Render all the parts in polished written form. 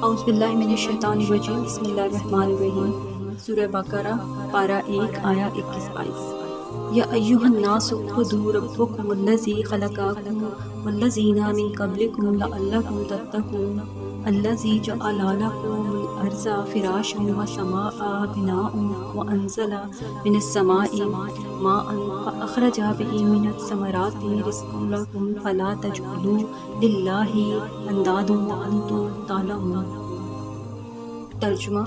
اعوذ باللہ من الشیطان الرجیم بسم اللہ الرحمن الرحیم سورہ بقرہ پارہ 1 آیا 21-22 یا ایھا الناس اعبدوا ربکم الذی خلقکم والذین من قبلکم لعلکم تتقون الذی جعل لکم الارض فراشا والسماء بناء وانزل من السماء ماء فاخرج به من الثمرات رزقا لکم فلا تجعلوا للہ اندادا وانتم تعلمون۔ ترجمہ: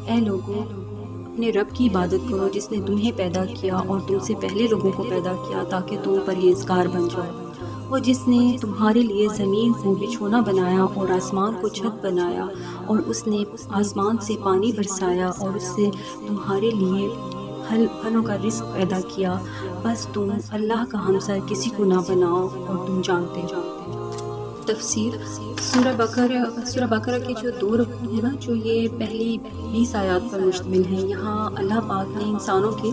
اے لوگوں، اپنے رب کی عبادت کرو جس نے تمہیں پیدا کیا اور تم سے پہلے لوگوں کو پیدا کیا تاکہ تم پرہیزگار بن جاؤ، اور جس نے تمہارے لیے زمین کو بچھونا بنایا اور آسمان کو چھت بنایا، اور اس نے آسمان سے پانی برسایا اور اس سے تمہارے لیے پھلوں کا رزق پیدا کیا، بس تم اللہ کا ہمسر کسی کو نہ بناؤ اور تم جانتے ہو۔ تفسیر: سورہ بقرہ کے جو 2 رکوع ہیں نا، جو یہ پہلی 20 آیات پر مشتمل ہیں، یہاں اللہ پاک نے انسانوں کے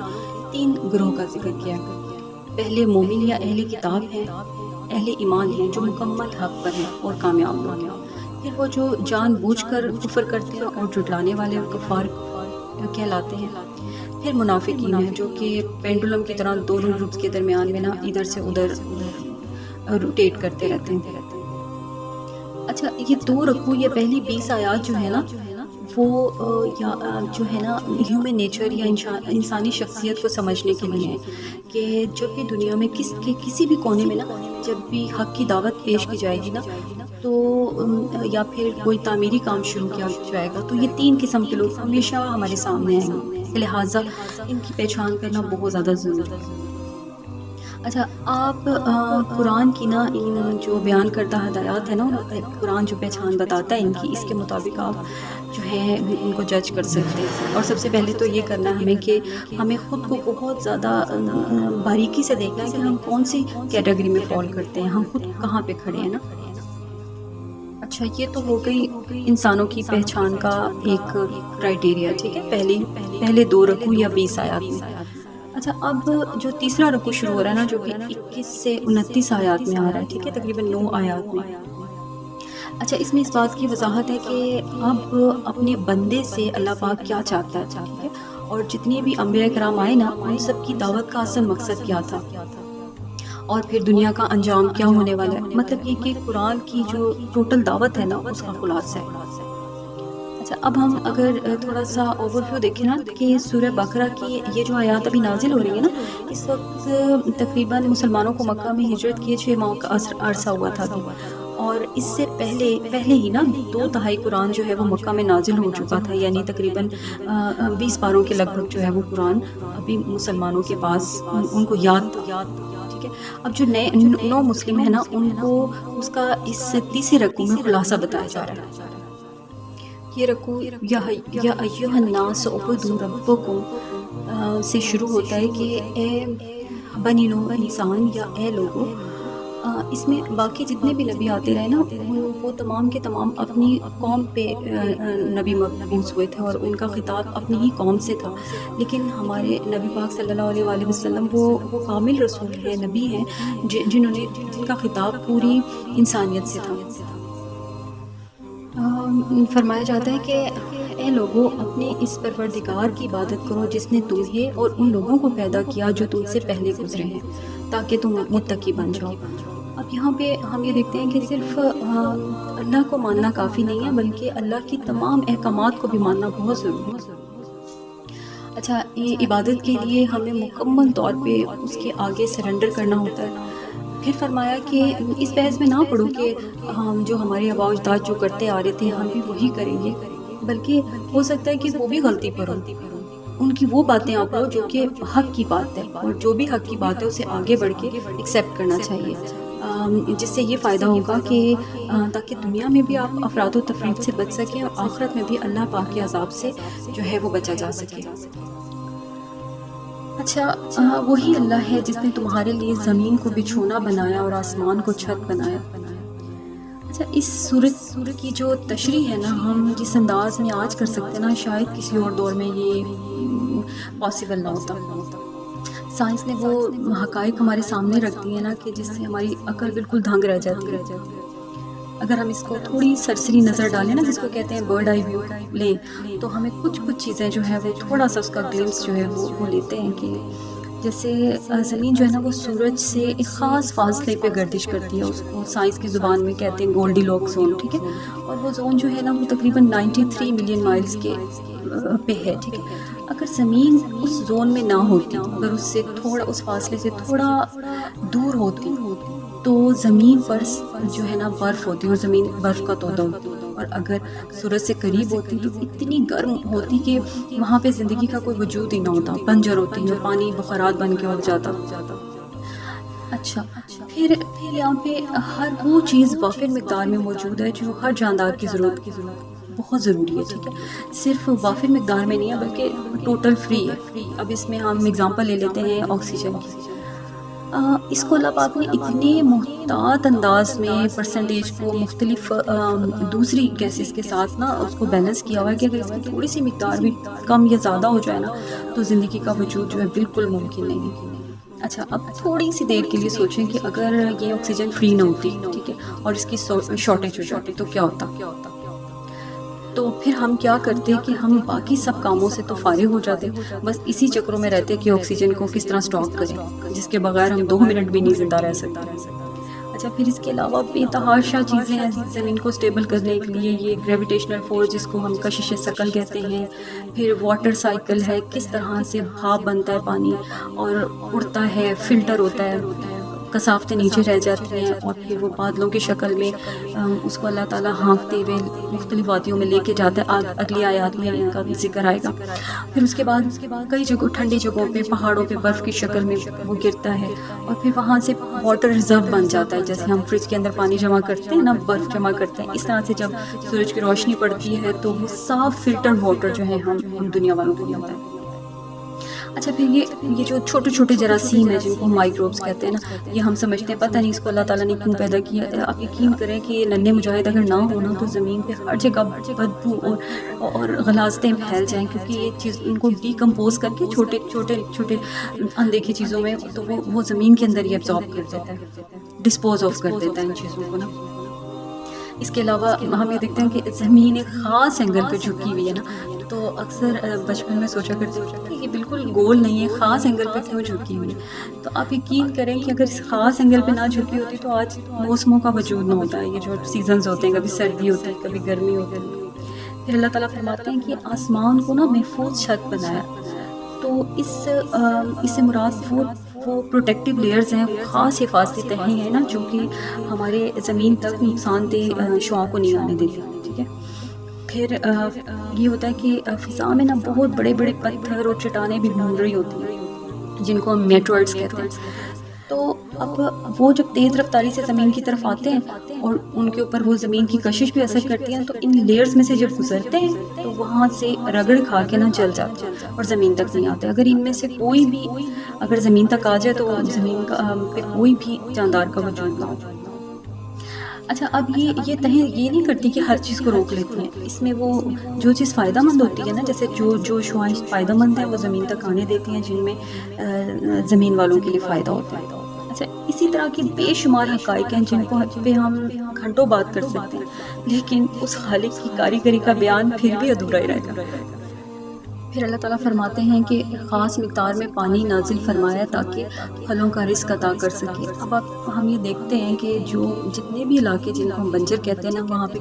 3 گروہ کا ذکر کیا ہے۔ پہلے مومن یا اہل کتاب ہیں، اہل ایمان ہیں جو مکمل حق پر ہیں اور کامیاب ہوں گے۔ پھر وہ جو جان بوجھ کر کفر کرتے ہیں اور جھٹلانے والے اور کفار کہلاتے ہیں۔ پھر منافقین ہیں جو کہ پینڈولم کی طرح دونوں گروپس کے درمیان میں نا ادھر سے ادھر روٹیٹ کرتے رہتے ہیں۔ اچھا، یہ 2 رکوع، یہ پہلی 20 آیات جو ہے نا، وہ جو ہے نا ہیومن نیچر یا انسانی شخصیت کو سمجھنے کے لیے ہے کہ جب بھی دنیا میں کسی بھی کونے میں نا، جب بھی حق کی دعوت پیش کی جائے گی نا، تو یا پھر کوئی تعمیری کام شروع کیا جائے گا، تو یہ 3 قسم کے لوگ ہمیشہ ہمارے سامنے آئیں گے، لہٰذا ان کی پہچان کرنا بہت زیادہ ضروری ہے۔ اچھا، آپ قرآن کی نا ان جو بیان کردہ ہدایات ہے نا، قرآن جو پہچان بتاتا ہے ان کی، اس کے مطابق آپ جو ہے ان کو جج کر سکتے ہیں۔ اور سب سے پہلے تو یہ کرنا ہے ہمیں کہ ہمیں خود کو بہت زیادہ باریکی سے دیکھنا ہے کہ ہم کون سی کیٹیگری میں فال کرتے ہیں، ہم خود کہاں پہ کھڑے ہیں نا۔ اچھا، یہ تو ہو گئی انسانوں کی پہچان کا ایک کرائٹیریا، ٹھیک ہے، پہلے 2 رکوع یا 20 آیات میں۔ اچھا، اب جو تیسرا رکوع شروع ہو رہا ہے نا، جو کہ 21 سے 29 آیات میں آ رہا ہے، ٹھیک ہے، تقریباً 9 آیات میں۔ اچھا، اس میں اس بات کی وضاحت ہے کہ اب اپنے بندے سے اللہ پاک کیا چاہتا ہے، ٹھیک ہے، اور جتنی بھی انبیاء کرام آئے نا، ان سب کی دعوت کا اصل مقصد کیا تھا، اور پھر دنیا کا انجام کیا ہونے والا ہے، مطلب یہ کہ قرآن کی جو ٹوٹل دعوت ہے نا، اس کا خلاصہ ہے۔ اچھا، اب ہم اگر تھوڑا سا اوور ویو دیکھیں نا کہ سورہ بقرہ کی یہ جو آیات ابھی نازل ہو رہی ہے نا، اس وقت تقریباً مسلمانوں کو مکہ میں ہجرت کیے 6 ماہ کا عرصہ ہوا تھا، اور اس سے پہلے ہی نا 2/3 قرآن جو ہے وہ مکہ میں نازل ہو چکا تھا، یعنی تقریباً 20 پاروں کے لگ بھگ جو ہے وہ قرآن ابھی مسلمانوں کے پاس ان کو یاد تھا، ٹھیک ہے۔ اب جو نئے 9 مسلم ہیں نا، ان کو اس کا اس تیسرے رکوع میں خلاصہ بتایا جا رہا ہے۔ یہ رکوع یا ایھا الناس اعبدوا ربکم سے شروع ہوتا ہے کہ اے بنی نوع انسان یا اے لوگوں۔ اس میں باقی جتنے بھی نبی آتے رہے نا، وہ تمام کے تمام اپنی قوم پہ نبی مبعوث ہوئے تھے اور ان کا خطاب اپنی ہی قوم سے تھا، لیکن ہمارے نبی پاک صلی اللہ علیہ وآلہ وسلم وہ کامل رسول ہیں، نبی ہیں، جن کا خطاب پوری انسانیت سے تھا۔ فرمایا جاتا ہے کہ اے لوگوں، اپنے اس پروردگار کی عبادت کرو جس نے تمہیں اور ان لوگوں کو پیدا کیا جو تم سے پہلے گزرے ہیں، تاکہ تم متقی بن جاؤ۔ اب یہاں پہ ہم یہ دیکھتے ہیں کہ صرف اللہ کو ماننا کافی نہیں ہے، بلکہ اللہ کی تمام احکامات کو بھی ماننا بہت ضروری ہے۔ اچھا، یہ عبادت کے لیے ہمیں مکمل طور پہ اس کے آگے سرنڈر کرنا ہوتا ہے۔ پھر فرمایا کہ اس بحث میں نہ پڑھو کہ ہم جو ہمارے آباء و اجداد جو کرتے آ رہے تھے ہم بھی وہی کریں گے، بلکہ ہو سکتا ہے کہ وہ بھی غلطی پر ہو، ان کی وہ باتیں آپ لو جو کہ حق کی بات ہے، اور جو بھی حق کی بات ہے اسے آگے بڑھ کے ایکسیپٹ کرنا چاہیے، جس سے یہ فائدہ ہوگا کہ تاکہ دنیا میں بھی آپ افراد و تفرید سے بچ سکیں اور آخرت میں بھی اللہ پاک کے عذاب سے جو ہے وہ بچا جا سکے۔ اچھا، وہی اللہ ہے جس نے تمہارے لیے زمین کو بچھونا بنایا اور آسمان کو چھت بنایا۔ اچھا، اس سورت کی جو تشریح ہے نا، ہم جس انداز میں آج کر سکتے ہیں نا، شاید کسی اور دور میں یہ پاسبل نہ ہوتا۔ سائنس نے وہ حقائق ہمارے سامنے رکھ دی ہیں نا کہ جس سے ہماری عقل بالکل دھنگ رہ جاتی ہے۔ اگر ہم اس کو تھوڑی سرسری نظر ڈالیں نا، جس کو کہتے ہیں برڈ آئی ویو لیں، تو ہمیں کچھ چیزیں جو ہے وہ تھوڑا سا اس کا گلمس جو ہے وہ لیتے ہیں کہ جیسے زمین جو ہے نا وہ سورج سے ایک خاص فاصلے پہ گردش کرتی ہے، اس کو سائنس کی زبان میں کہتے ہیں گولڈی لاک زون، ٹھیک ہے، اور وہ زون جو ہے نا وہ تقریباً 93 ملین مائلز کے پہ ہے، ٹھیک ہے۔ اگر زمین اس زون میں نہ ہوتی، اگر اس سے تھوڑا، اس فاصلے سے تھوڑا دور ہوتی، تو زمین پر جو ہے نا برف ہوتی اور زمین برف کا تودہ ہوتی، اور اگر سورج سے قریب ہوتی تو اتنی گرم ہوتی کہ وہاں پہ زندگی کا کوئی وجود ہی نہ ہوتا، بنجر ہوتی اور پانی بخارات بن کے اڑ جاتا۔ اچھا، پھر یہاں پہ ہر وہ چیز وافر مقدار میں موجود ہے جو ہر جاندار کی ضرورت بہت ضروری ہے، ٹھیک ہے، صرف وافر مقدار میں نہیں ہے بلکہ ٹوٹل فری ہے۔ اب اس میں ہم اگزامپل لے لیتے ہیں آکسیجن کی۔ اس کو اللہ پاک نے اتنے محتاط انداز میں پرسنٹیج کو مختلف دوسری گیسز کے ساتھ نا اس کو بیلنس کیا ہوا ہے کہ اگر اس کی تھوڑی سی مقدار بھی کم یا زیادہ ہو جائے نا تو زندگی کا وجود جو ہے بالکل ممکن نہیں ہے۔ اچھا، اب تھوڑی سی دیر کے لیے سوچیں کہ اگر یہ آکسیجن فری نہ ہوتی، ٹھیک ہے، اور اس کی شارٹیج ہو جاتی تو کیا ہوتا؟ تو پھر ہم کیا کرتے کہ ہم باقی سب کاموں سے تو فارغ ہو جاتے، بس اسی چکروں میں رہتے کہ آکسیجن کو کس طرح سٹاک کریں، جس کے بغیر ہم 2 منٹ بھی نہیں زندہ رہ سکتے۔ اچھا، پھر اس کے علاوہ بے تحاشا چیزیں ہیں زمین کو سٹیبل کرنے کے لیے، یہ گریویٹیشنل فورس جس کو ہم کشش ثقل کہتے ہیں، پھر واٹر سائیکل ہے، کس طرح سے بھاپ بنتا ہے پانی اور اڑتا ہے، فلٹر ہوتا ہے، کثافتیں نیچے رہ جاتی ہیں، اور پھر وہ بادلوں کی شکل میں اس کو اللہ تعالیٰ ہانکتے ہوئے مختلف وادیوں میں لے کے جاتا ہے۔ اگلی آیات میں ان کا بھی ذکر آئے گا۔ پھر اس کے بعد کئی جگہوں، ٹھنڈی جگہوں پہ، پہاڑوں پہ برف کی شکل میں وہ گرتا ہے، اور پھر وہاں سے واٹر ریزرو بن جاتا ہے، جیسے ہم فریج کے اندر پانی جمع کرتے ہیں نا، برف جمع کرتے ہیں، اس طرح سے جب سورج کی روشنی پڑتی ہے تو وہ صاف فلٹر واٹر جو ہے ہم دنیا والوں کو ملتا ہے۔ اچھا، پھر یہ جو چھوٹے چھوٹے جراثیم ہیں جن کو مائکروبس کہتے ہیں نا، یہ ہم سمجھتے ہیں پتہ نہیں اس کو اللہ تعالیٰ نے کیوں پیدا کیا۔ آپ یقین کریں کہ یہ ننھے مجاہد اگر نہ ہونا تو زمین پہ ہر جگہ بدبو اور غلاظتیں پھیل جائیں، کیونکہ یہ چیز ان کو ڈیکمپوز کر کے چھوٹے چھوٹے چھوٹے اندیکھی چیزوں میں تو وہ زمین کے اندر ہی ایبزارب کر دیتا ہے، ڈسپوز آف کر دیتا ہے ان چیزوں کو نا۔ اس کے علاوہ ہم یہ دیکھتے ہیں کہ زمین ایک خاص اینگل پہ جھکی ہوئی ہے نا، تو اکثر بچپن میں سوچا کرتے ہیں کہ یہ بالکل گول نہیں ہے، خاص اینگل پہ کیوں جھکی ہوئی ہے؟ تو آپ یقین کریں کہ اگر اس خاص اینگل پہ نہ جھکی ہوتی تو آج موسموں کا وجود نہ ہوتا ہے، یہ جو سیزنز ہوتے ہیں، کبھی سردی ہوتی ہے، کبھی گرمی ہوتی ہے۔ پھر اللہ تعالیٰ فرماتے ہیں کہ آسمان کو نا محفوظ چھت بنایا، تو اس سے مراد وہ پروٹیکٹیو لیئرز ہیں، وہ خاص حفاظتی تہیں ہیں نا جو کہ ہمارے زمین تک نقصان دہ شعاع کو نہیں آنے دیتی، ٹھیک ہے۔ پھر یہ ہوتا ہے کہ فضا میں نا بہت بڑے بڑے پتھر اور چٹانیں بھی گھوم رہی ہوتی ہیں جن کو ہم میٹرائٹس کہتے ہیں۔ تو اب وہ جب تیز رفتاری سے زمین کی طرف آتے ہیں اور ان کے اوپر وہ زمین کی کشش بھی اثر کرتی ہیں، تو ان لیئرز میں سے جب گزرتے ہیں تو وہاں سے رگڑ کھا کے نہ جل جاتے ہیں اور زمین تک نہیں آتے۔ اگر ان میں سے کوئی بھی اگر زمین تک آ جائے تو زمین پہ کوئی بھی جاندار کا وجود نہ ہو۔ اچھا، اب یہ تہیں یہ نہیں کرتی کہ ہر چیز کو روک لیتی ہیں، اس میں وہ جو چیز فائدہ مند ہوتی ہے نا، جیسے جو شعاعیں فائدہ مند ہیں وہ زمین تک آنے دیتی ہیں جن میں زمین والوں کے لیے فائدہ ہوتا ہے۔ اچھا، اسی طرح کی بے شمار حقائق ہیں جن کو پہ ہم گھنٹوں بات کر سکتے ہیں، لیکن اس خالق کی کاریگری کا بیان پھر بھی ادھورا ہی رہے گا۔ پھر اللہ تعالیٰ فرماتے ہیں کہ خاص مقدار میں پانی نازل فرمایا تاکہ پھلوں کا رزق عطا کر سکے۔ اب ہم یہ دیکھتے ہیں کہ جو جتنے بھی علاقے جن کو ہم بنجر کہتے ہیں نا، وہاں پہ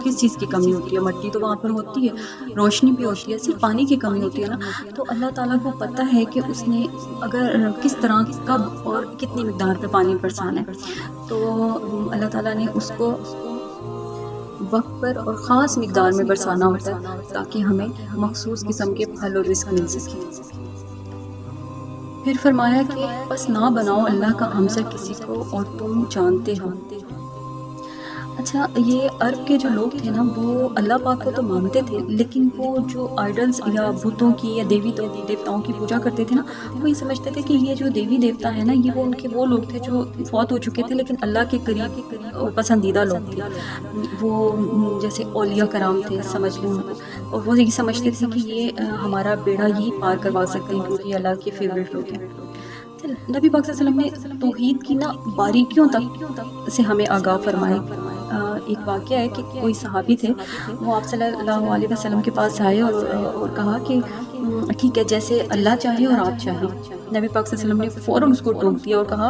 کس چیز کی کمی ہوتی ہے؟ مٹی تو وہاں پر ہوتی ہے، روشنی بھی ہوتی ہے، صرف پانی کی کمی ہوتی ہے نا۔ تو اللہ تعالیٰ کو پتہ ہے کہ اس نے اگر کس طرح کب اور کتنی مقدار پہ پانی برسانا ہے، تو اللہ تعالیٰ نے اس کو وقت پر اور خاص مقدار میں برسانا ہوتا ہے تاکہ ہمیں مخصوص قسم کے پھل اور رزق مل سکے۔ پھر فرمایا کہ بس نہ بناؤ اللہ کا ہمسر کسی کو اور تم جانتے ہو۔ اچھا، یہ عرب کے جو لوگ تھے نا وہ اللہ پاک کو تو مانتے تھے، لیکن وہ جو آئیڈلز یا بتوں کی یا دیوی دیوتاؤں کی پوجا کرتے تھے نا، وہ یہ سمجھتے تھے کہ یہ جو دیوی دیوتا ہے نا، یہ وہ ان کے وہ لوگ تھے جو فوت ہو چکے تھے لیکن اللہ کے قریب اور پسندیدہ لوگ تھے، وہ جیسے اولیاء کرام تھے سمجھ لیں ان کو، اور وہ یہ سمجھتے تھے کہ یہ ہمارا بیڑا یہی پار کروا سکتے ہیں کیونکہ یہ اللہ کے فیوریٹ لوگ ہیں۔ نبی پاک صلی اللہ علیہ وسلم نے توحید کی نا باریکیوں تک سے ہمیں آگاہ فرمائے، ایک واقعہ ہے کہ کوئی صحابی تھے، وہ آپ صلی اللہ علیہ وسلم کے پاس آئے اور کہا کہ ٹھیک ہے، جیسے اللہ چاہے اور آپ چاہیں۔ نبی پاک صلی اللہ علیہ وسلم نے فوراً اس کو ٹوک دیا اور کہا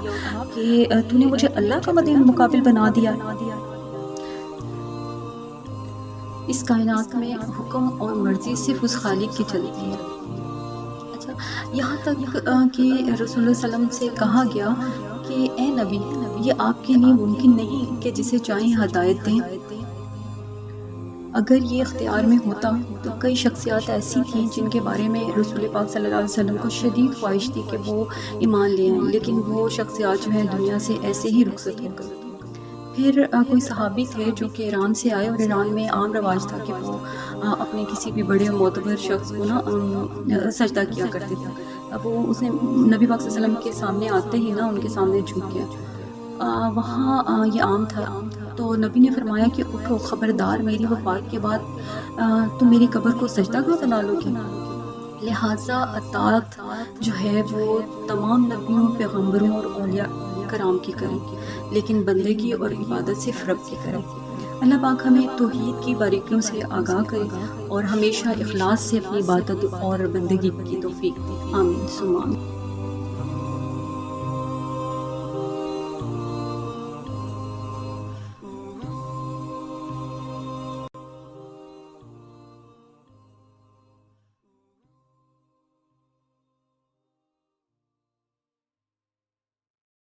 کہ تو نے مجھے اللہ کا مقابل بنا دیا۔ اس کائنات میں حکم اور مرضی صرف اس خالق کی چلتی ہے۔ اچھا، یہاں تک کہ رسول اللہ صلی اللہ علیہ وسلم سے کہا گیا کہ اے نبی، یہ آپ کے لیے ممکن نہیں کہ جسے چاہیں ہدایت دیں۔ اگر یہ اختیار میں ہوتا تو کئی شخصیات ایسی تھیں جن کے بارے میں رسول پاک صلی اللہ علیہ وسلم کو شدید خواہش تھی کہ وہ ایمان لے آئیں، لیکن وہ شخصیات جو ہیں دنیا سے ایسے ہی رخصت ہو گئے۔ پھر کوئی صحابی تھے جو کہ ایران سے آئے، اور ایران میں عام رواج تھا کہ وہ اپنے کسی بھی بڑے معتبر شخص کو نا سجدہ کیا کرتے تھے۔ اب وہ اس نے نبی پاک صلی اللہ علیہ وسلم کے سامنے آتے ہی نا ان کے سامنے جھک گیا۔ وہاں یہ عام تھا، تو نبی نے فرمایا کہ اٹھو، خبردار میری وفات کے بعد تم میری قبر کو سجدہ گاہ بنا لو گے۔ لہٰذا اطاعت جو ہے وہ تمام نبیوں، پیغمبروں اور اولیاء کرام کی کریں، لیکن بندگی اور عبادت صرف رب کی کریں۔ اللہ پاک ہمیں توحید کی باریکیوں سے آگاہ کرے اور ہمیشہ اخلاص سے اپنی عبادت اور بندگی کی توفیق دے۔ آمین ثم آمین۔